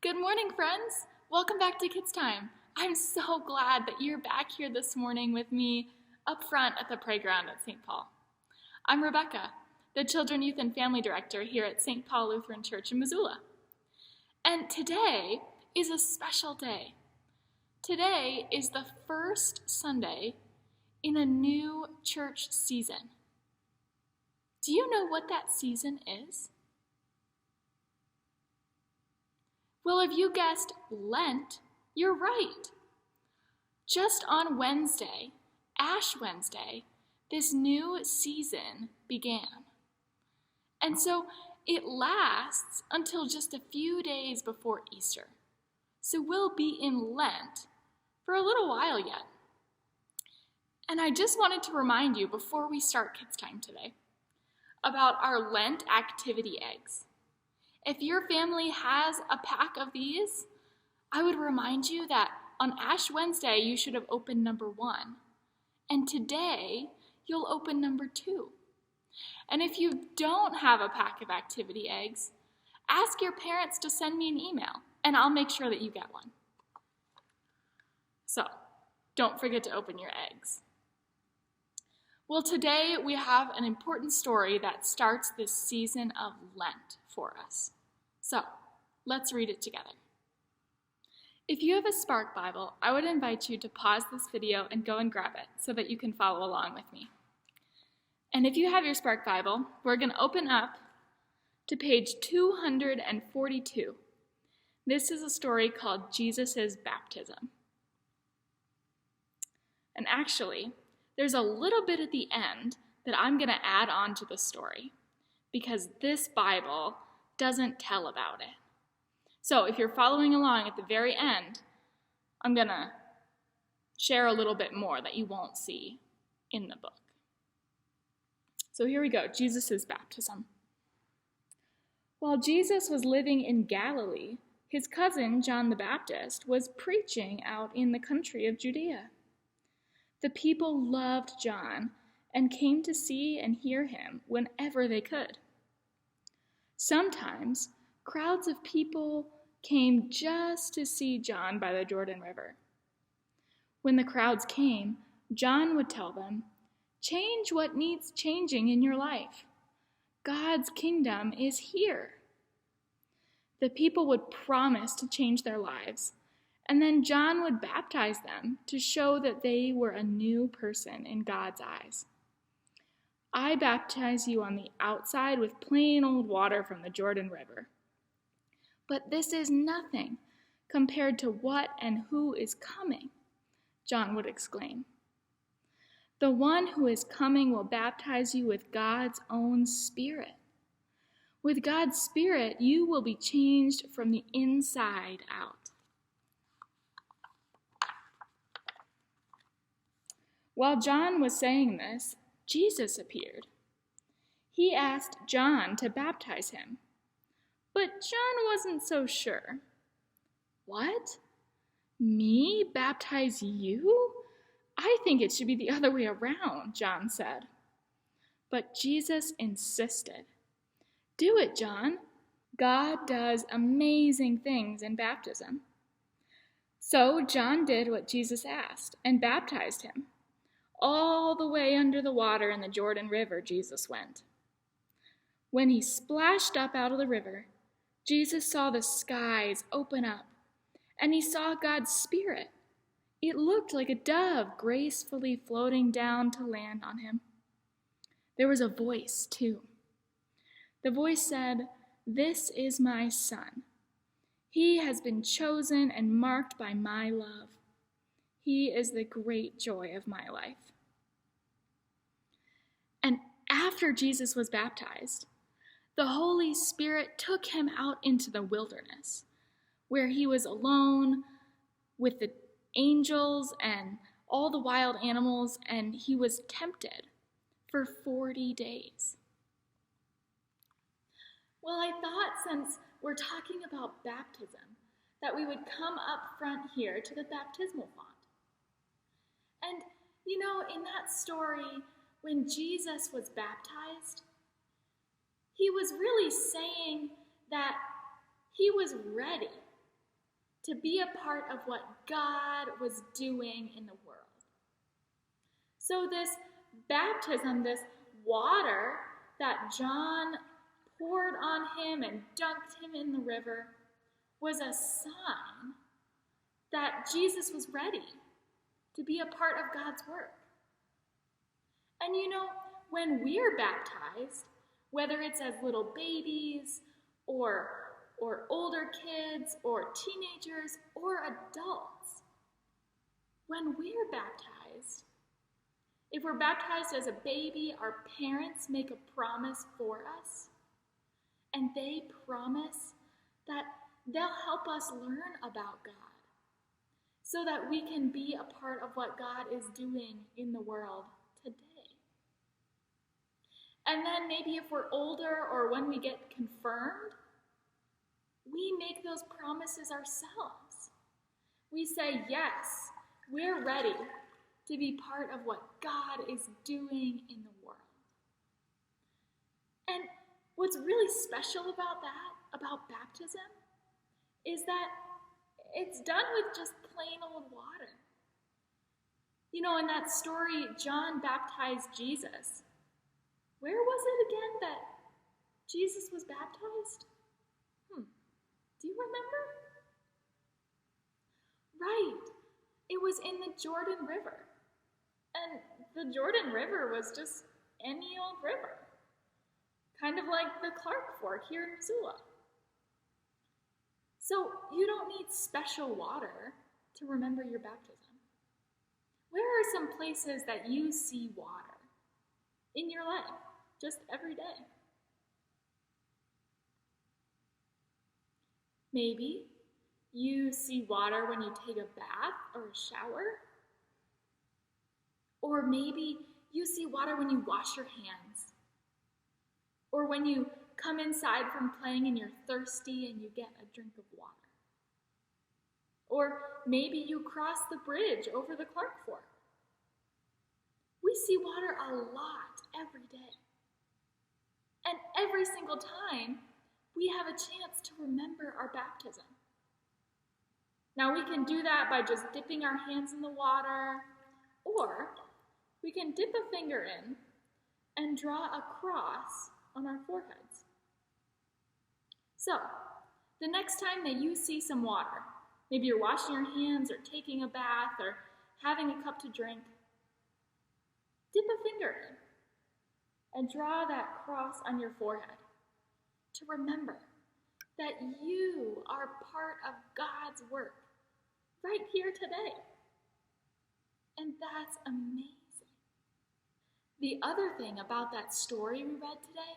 Good morning, friends. Welcome back to Kids Time. I'm so glad that you're back here this morning with me up front at the playground at St. Paul. I'm Rebekah, the Children, Youth, and Family Director here at St. Paul Lutheran Church in Missoula. And today is a special day. Today is the first Sunday in a new church season. Do you know what that season is? Well, if you guessed Lent, you're right. Just on Wednesday, Ash Wednesday, this new season began. And so it lasts until just a few days before Easter. So we'll be in Lent for a little while yet. And I just wanted to remind you before we start Kids Time today about our Lent activity eggs. If your family has a pack of these, I would remind you that on Ash Wednesday, you should have opened number 1. And today, you'll open number 2. And if you don't have a pack of activity eggs, ask your parents to send me an email, and I'll make sure that you get one. So, don't forget to open your eggs. Well, today we have an important story that starts this season of Lent for us. So, let's read it together. If you have a Spark Bible, I would invite you to pause this video and go and grab it so that you can follow along with me. And if you have your Spark Bible, we're going to open up to page 242. This is a story called Jesus' Baptism. And actually, there's a little bit at the end that I'm going to add on to the story because this Bible doesn't tell about it. So if you're following along at the very end, I'm going to share a little bit more that you won't see in the book. So here we go, Jesus' baptism. While Jesus was living in Galilee, his cousin John the Baptist was preaching out in the country of Judea. The people loved John and came to see and hear him whenever they could. Sometimes, crowds of people came just to see John by the Jordan River. When the crowds came, John would tell them, "Change what needs changing in your life. God's kingdom is here." The people would promise to change their lives, and then John would baptize them to show that they were a new person in God's eyes. "I baptize you on the outside with plain old water from the Jordan River. But this is nothing compared to what and who is coming," John would exclaim. "The one who is coming will baptize you with God's own Spirit. With God's Spirit, you will be changed from the inside out." While John was saying this, Jesus appeared. He asked John to baptize him, but John wasn't so sure. "What? Me baptize you? I think it should be the other way around," John said. But Jesus insisted. "Do it, John. God does amazing things in baptism." So John did what Jesus asked and baptized him. All the way under the water in the Jordan River, Jesus went. When he splashed up out of the river, Jesus saw the skies open up, and he saw God's Spirit. It looked like a dove gracefully floating down to land on him. There was a voice, too. The voice said, "This is my Son. He has been chosen and marked by my love. He is the great joy of my life." And after Jesus was baptized, the Holy Spirit took him out into the wilderness, where he was alone with the angels and all the wild animals, and he was tempted for 40 days. Well, I thought since we're talking about baptism, that we would come up front here to the baptismal font. And, in that story, when Jesus was baptized, he was really saying that he was ready to be a part of what God was doing in the world. So this baptism, this water that John poured on him and dunked him in the river, was a sign that Jesus was ready to be a part of God's work. And when we're baptized, whether it's as little babies or older kids or teenagers or adults, when we're baptized, if we're baptized as a baby, our parents make a promise for us, and they promise that they'll help us learn about God so that we can be a part of what God is doing in the world today. And then maybe if we're older or when we get confirmed, we make those promises ourselves. We say, yes, we're ready to be part of what God is doing in the world. And what's really special about that, about baptism, is that it's done with just plain old water. In that story, John baptized Jesus. Where was it again that Jesus was baptized? Do you remember? Right. It was in the Jordan River. And the Jordan River was just any old river. Kind of like the Clark Fork here in Missoula. So you don't need special water to remember your baptism. Where are some places that you see water in your life, just every day? Maybe you see water when you take a bath or a shower. Or maybe you see water when you wash your hands. Or when you come inside from playing and you're thirsty and you get a drink of water. Or maybe you cross the bridge over the Clark Fork. We see water a lot every day. And every single time, we have a chance to remember our baptism. Now we can do that by just dipping our hands in the water, or we can dip a finger in and draw a cross on our foreheads. So, the next time that you see some water, maybe you're washing your hands or taking a bath or having a cup to drink, dip a finger in and draw that cross on your forehead to remember that you are part of God's work right here today. And that's amazing. The other thing about that story we read today,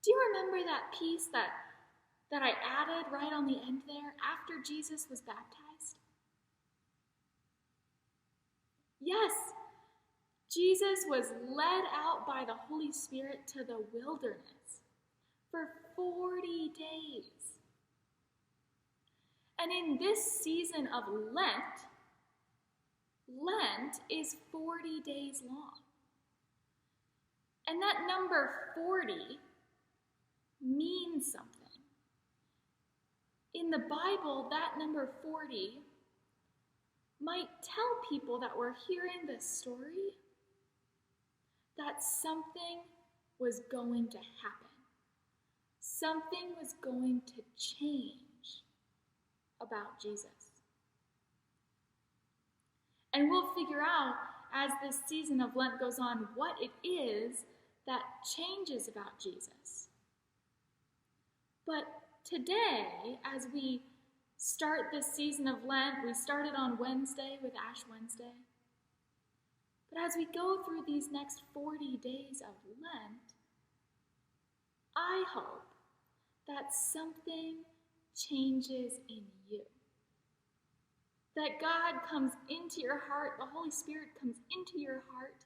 do you remember that piece that I added right on the end there after Jesus was baptized? Yes, Jesus was led out by the Holy Spirit to the wilderness for 40 days. And in this season of Lent is 40 days long. And that number 40 means something. In the Bible, that number 40 might tell people that were hearing this story that something was going to happen. Something was going to change about Jesus. And we'll figure out as this season of Lent goes on what it is that changes about Jesus. But today, as we start this season of Lent, we started on Wednesday with Ash Wednesday. But as we go through these next 40 days of Lent, I hope that something changes in you. That God comes into your heart, the Holy Spirit comes into your heart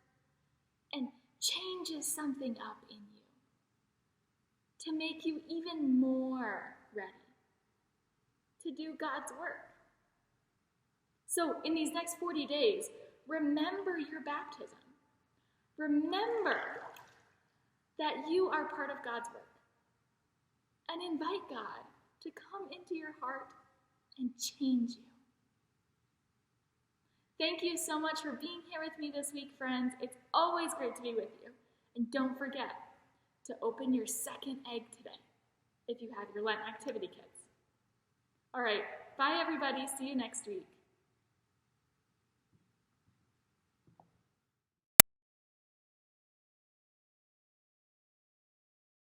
and changes something up in you to make you even more ready to do God's work. So in these next 40 days, remember your baptism. Remember that you are part of God's work. And invite God to come into your heart and change you. Thank you so much for being here with me this week, friends. It's always great to be with you. And don't forget to open your second egg today if you have your Lent activity kits. All right, bye everybody. See you next week.